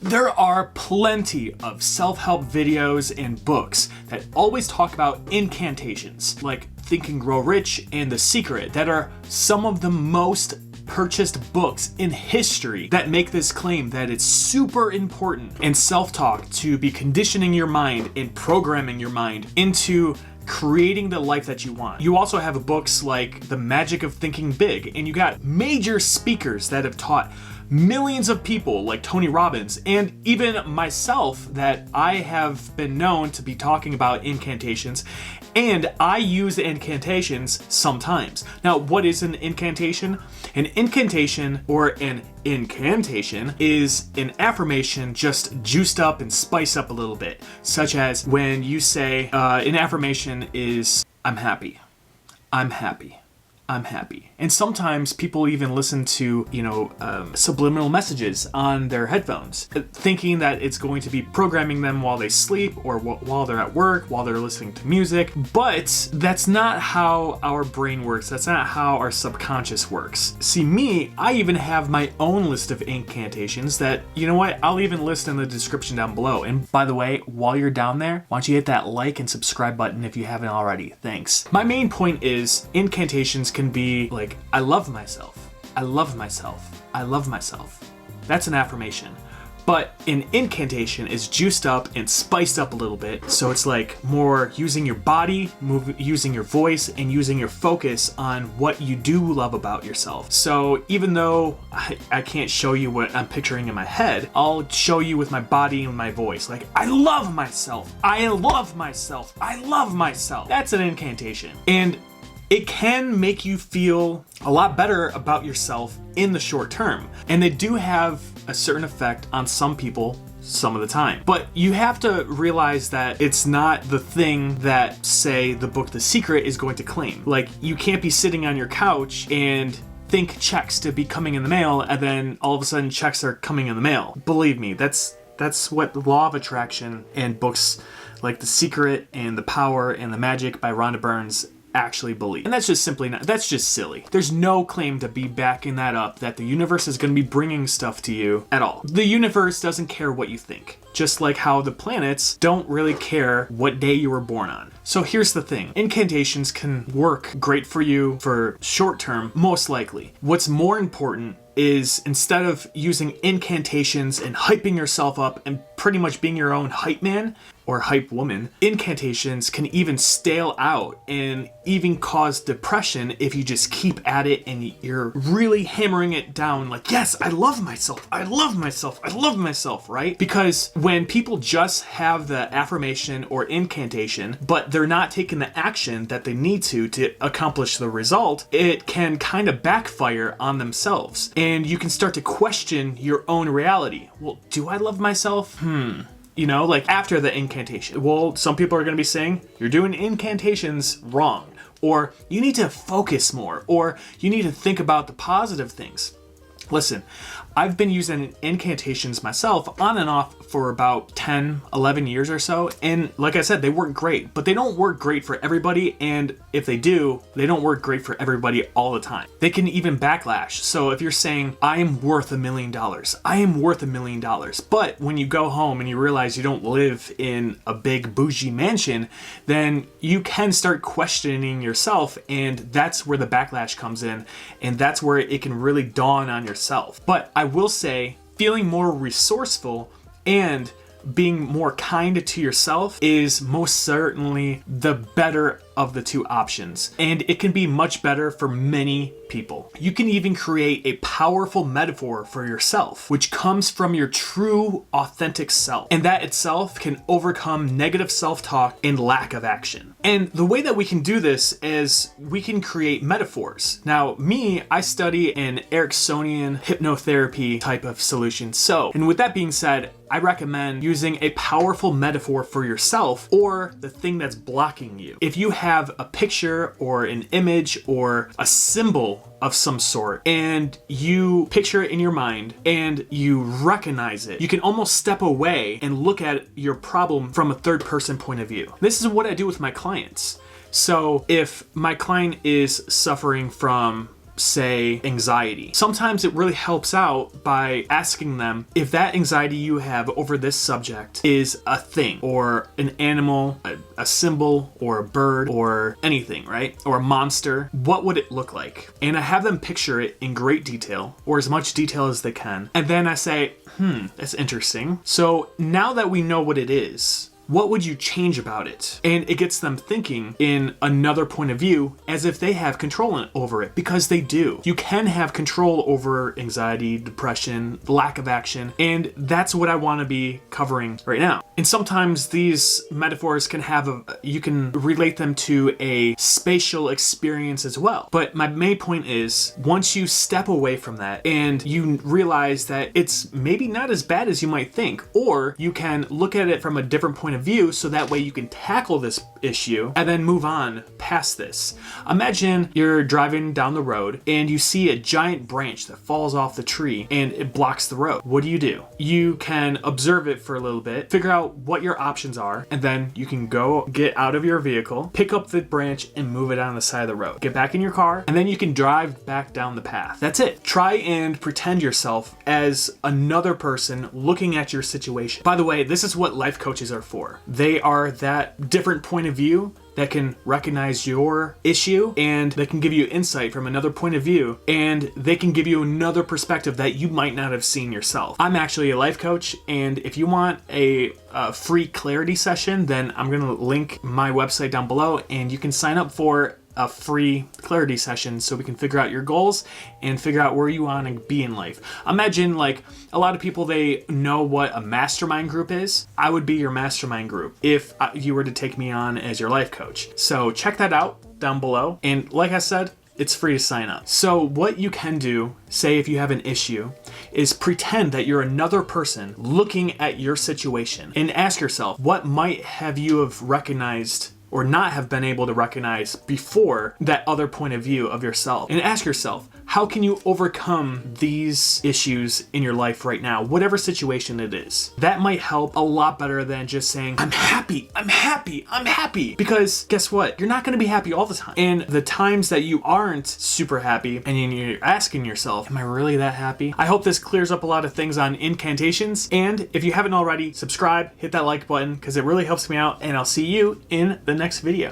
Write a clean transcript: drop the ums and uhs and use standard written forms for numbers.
There are plenty of self-help videos and books that always talk about incantations, like Think and Grow Rich and The Secret, that are some of the most purchased books in history that make this claim that it's super important in self-talk to be conditioning your mind and programming your mind into creating the life that you want. You also have books like The Magic of Thinking Big, and you got major speakers that have taught millions of people like Tony Robbins, and even myself, that I have been known to be talking about incantations, and I use incantations sometimes. Now, what is an incantation? An incantation or an incantation is an affirmation just juiced up and spiced up a little bit, such as when you say, an affirmation is, I'm happy, I'm happy, I'm happy. And sometimes people even listen to, subliminal messages on their headphones, thinking that it's going to be programming them while they sleep or while they're at work, while they're listening to music. But that's not how our brain works. That's not how our subconscious works. See, me, I even have my own list of incantations that, I'll even list in the description down below. And by the way, while you're down there, why don't you hit that like and subscribe button if you haven't already. Thanks. My main point is incantations can be like, I love myself, I love myself, I love myself. That's an affirmation. But an incantation is juiced up and spiced up a little bit. So it's like more using your body, using your voice, and using your focus on what you do love about yourself. So even though I can't show you what I'm picturing in my head, I'll show you with my body and my voice. Like, I love myself, I love myself, I love myself. That's an incantation. And it can make you feel a lot better about yourself in the short term. And they do have a certain effect on some people some of the time. But you have to realize that it's not the thing that, say, the book The Secret is going to claim. Like, you can't be sitting on your couch and think checks to be coming in the mail, and then all of a sudden checks are coming in the mail. Believe me, that's what the Law of Attraction and books like The Secret and The Power and The Magic by Rhonda Burns actually believe. And that's just silly. There's no claim to be backing that up, that the universe is going to be bringing stuff to you at all. The universe doesn't care what you think, just like how the planets don't really care what day you were born on. So here's the thing. Incantations can work great for you for short term, most likely. What's more important is, instead of using incantations and hyping yourself up and pretty much being your own hype man or hype woman, incantations can even stale out and even cause depression if you just keep at it and you're really hammering it down like, yes, I love myself, I love myself, I love myself, right? Because when people just have the affirmation or incantation, but they're not taking the action that they need to accomplish the result, it can kind of backfire on themselves. And you can start to question your own reality. Well, do I love myself? Like after the incantation. Well, some people are going to be saying, you're doing incantations wrong. Or you need to focus more. Or you need to think about the positive things. Listen, I've been using incantations myself on and off for about 10, 11 years or so. And like I said, they work great, but they don't work great for everybody. And if they do, they don't work great for everybody all the time. They can even backlash. So if you're saying, I am worth $1 million, I am worth $1 million. But when you go home and you realize you don't live in a big bougie mansion, then you can start questioning yourself. And that's where the backlash comes in. And that's where it can really dawn on yourself. But I will say, feeling more resourceful and being more kind to yourself is most certainly the better of the two options. And it can be much better for many people. You can even create a powerful metaphor for yourself, which comes from your true, authentic self. And that itself can overcome negative self-talk and lack of action. And the way that we can do this is we can create metaphors. Now, I study an Ericksonian hypnotherapy type of solution. And with that being said, I recommend using a powerful metaphor for yourself or the thing that's blocking you. If you have a picture or an image or a symbol of some sort and you picture it in your mind and you recognize it, you can almost step away and look at your problem from a third person point of view. This is what I do with my clients. So if my client is suffering from say, anxiety. Sometimes it really helps out by asking them if that anxiety you have over this subject is a thing, or an animal, a symbol, or a bird, or anything, right? Or a monster. What would it look like? And I have them picture it in great detail, or as much detail as they can. And then I say, that's interesting. So now that we know what it is, what would you change about it? And it gets them thinking in another point of view as if they have control over it, because they do. You can have control over anxiety, depression, lack of action, and that's what I want to be covering right now. And sometimes these metaphors can you can relate them to a spatial experience as well. But my main point is, once you step away from that and you realize that it's maybe not as bad as you might think, or you can look at it from a different point of view so that way you can tackle this issue and then move on past this. Imagine you're driving down the road and you see a giant branch that falls off the tree and it blocks the road. What do? You can observe it for a little bit, figure out what your options are, and then you can go get out of your vehicle, pick up the branch and move it on the side of the road. Get back in your car, and then you can drive back down the path. That's it. Try and pretend yourself as another person looking at your situation. By the way, this is what life coaches are for. They are that different point of view that can recognize your issue, and they can give you insight from another point of view, and they can give you another perspective that you might not have seen yourself. I'm actually a life coach, and if you want a free clarity session, then I'm going to link my website down below, and you can sign up for a free clarity session so we can figure out your goals and figure out where you want to be in life. Imagine, like, a lot of people, they know what a mastermind group is. I would be your mastermind group if you were to take me on as your life coach. So check that out down below. And like I said, it's free to sign up. So what you can do, say if you have an issue, is pretend that you're another person looking at your situation and ask yourself, what might have you have recognized or not have been able to recognize before that other point of view of yourself? And ask yourself, how can you overcome these issues in your life right now, whatever situation it is? That might help a lot better than just saying, I'm happy, I'm happy, I'm happy. Because guess what? You're not going to be happy all the time. And the times that you aren't super happy and you're asking yourself, am I really that happy? I hope this clears up a lot of things on incantations. And if you haven't already, subscribe, hit that like button, because it really helps me out. And I'll see you in the next video.